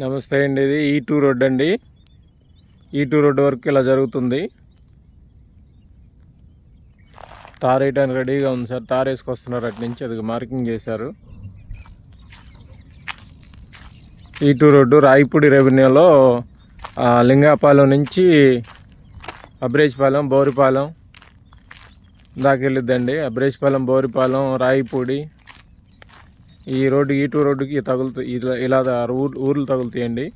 నమస్తే అండి. ఇది E2 రోడ్ అండి. E2 రోడ్ వరకు ఇలా జరుగుతుంది. తార్ వేయడానికి రెడీగా ఉంది సార్. తార్ వేసుకొస్తున్నారు అటు నుంచి. అది మార్కింగ్ చేశారు. E2 రోడ్డు రాయపూడి రెవెన్యూలో లింగాపాలెం నుంచి అబ్రేజ్పాలెం, బోరిపాలెం దాకా వెళ్ళిద్దండి. అబ్రేజ్పాలెం, బోరిపాలెం, రాయపూడి ఈ రోడ్డు E2 రోడ్డుకి తగులుతాయి. ఇలా ఊర్లు తగులుతాయండి.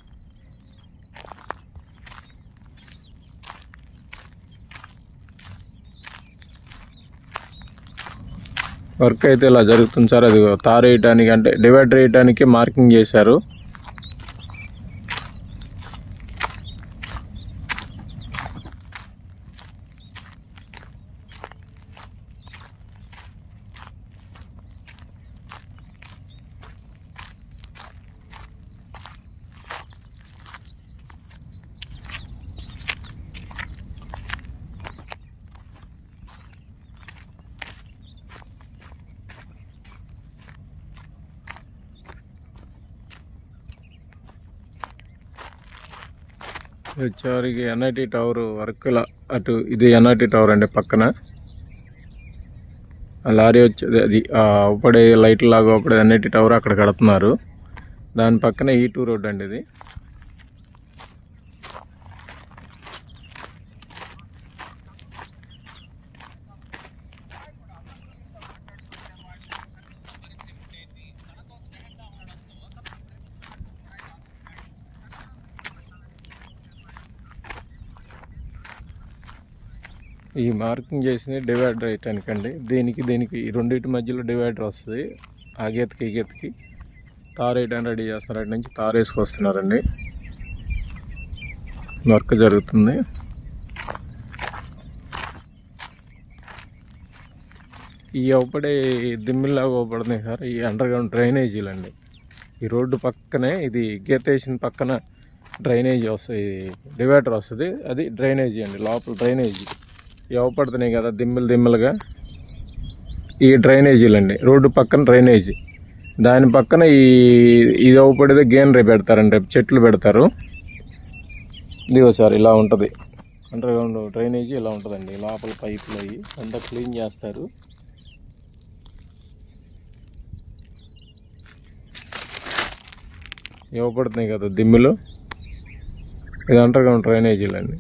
వర్క్ అయితే ఇలా జరుగుతుంది సార్. అది తారు వేయడానికి అంటే డివైడర్ వేయడానికి మార్కింగ్ చేశారు. వచ్చేవారికి NIT టవర్ వర్క్లా అటు ఇది NIT టవర్ అండి. పక్కన లారీ వచ్చేది అది ఒకడే లైట్ లాగా ఒకడే NIT టవర్ అక్కడ కడుతున్నారు. దాని పక్కన E2 రోడ్ అండి. ఇది ఈ మార్కింగ్ చేసింది డివైడర్ వేయటానికండి. దీనికి ఈ రెండింటి మధ్యలో డివైడర్ వస్తుంది. ఆ గీతకి తారు వేయడానికి రెడీ చేస్తున్నారు. అటు నుంచి తారు వేసుకొస్తున్నారండి. వర్క్ జరుగుతుంది. ఈ ఒకటే దిమ్మిల్లాగా అవపడుతున్నాయి సార్. ఈ అండర్గ్రౌండ్ డ్రైనేజీలు అండి. ఈ రోడ్డు పక్కనే ఇది గీత వేసిన పక్కన డ్రైనేజీ వస్తుంది, డివైడర్ వస్తుంది. అది డ్రైనేజీ అండి. లోపల డ్రైనేజీ ఇవ్వబడుతున్నాయి కదా దిమ్మెలుగా. ఈ డ్రైనేజీలు అండి. రోడ్డు పక్కన డ్రైనేజీ, దాని పక్కన ఇది ఇవ్వబడేది గ్రీనరీ పెడతారండి. రేపు చెట్లు పెడతారు. ఇదిగో సార్ ఇలా ఉంటుంది. అండర్గ్రౌండ్ డ్రైనేజీ ఇలా ఉంటుందండి. లోపల పైపులు అవి అంతా క్లీన్ చేస్తారు. ఇవ్వబడుతున్నాయి కదా దిమ్మెలు. ఇది అండర్గ్రౌండ్ డ్రైనేజీలు అండి.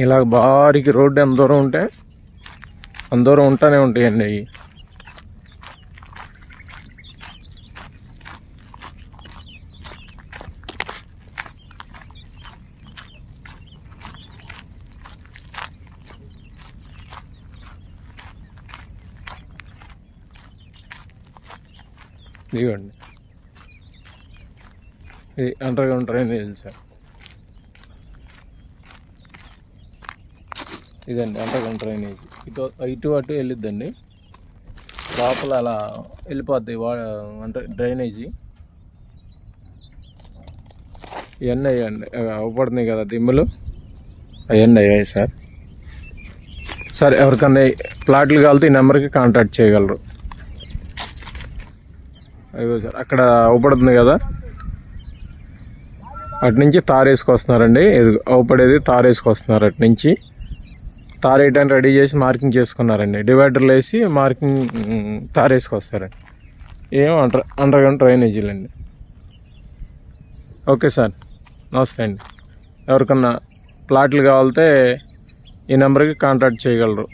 ఇలా భారీకి రోడ్డు ఎంత దూరం ఉంటే అంత దూరం ఉంటానే ఉంటాయండి అవి. ఇదిగోండి ఇది అండర్గ్రౌండ్ డ్రైనేజ్ సార్. ఇదండి అండర్గ్రౌండ్ డ్రైనేజ్. ఇటు అటు వెళ్ళిద్దండి. లోపల అలా వెళ్ళిపోద్ది అంటే డ్రైనేజీ. ఇవన్నీ అయ్యండి అవ్వబడుతున్నాయి కదా దిమ్ములు. అవన్నీ అయ్యాయి సార్. సార్ ఎవరికన్నా ప్లాట్లు కావాలితే ఈ నెంబర్కి కాంటాక్ట్ చేయగలరు. అయ్యో సార్ అక్కడ అవ్వబడుతుంది కదా, అటు నుంచి తారు వేసుకొస్తున్నారండి. అవ్వబడేది తారు వేసుకొస్తున్నారు. అటు నుంచి తారు వేయడానికి రెడీ చేసి మార్కింగ్ చేసుకున్నారండి. డివైడర్లు వేసి మార్కింగ్ తారు వేసుకొస్తారండి. ఏమో అండర్గ్రౌండ్ డ్రైనేజీలు అండి. ఓకే సార్, నమస్తే అండి. ఎవరికన్నా ప్లాట్లు కావాలితే ఈ నెంబర్కి కాంటాక్ట్ చేయగలరు.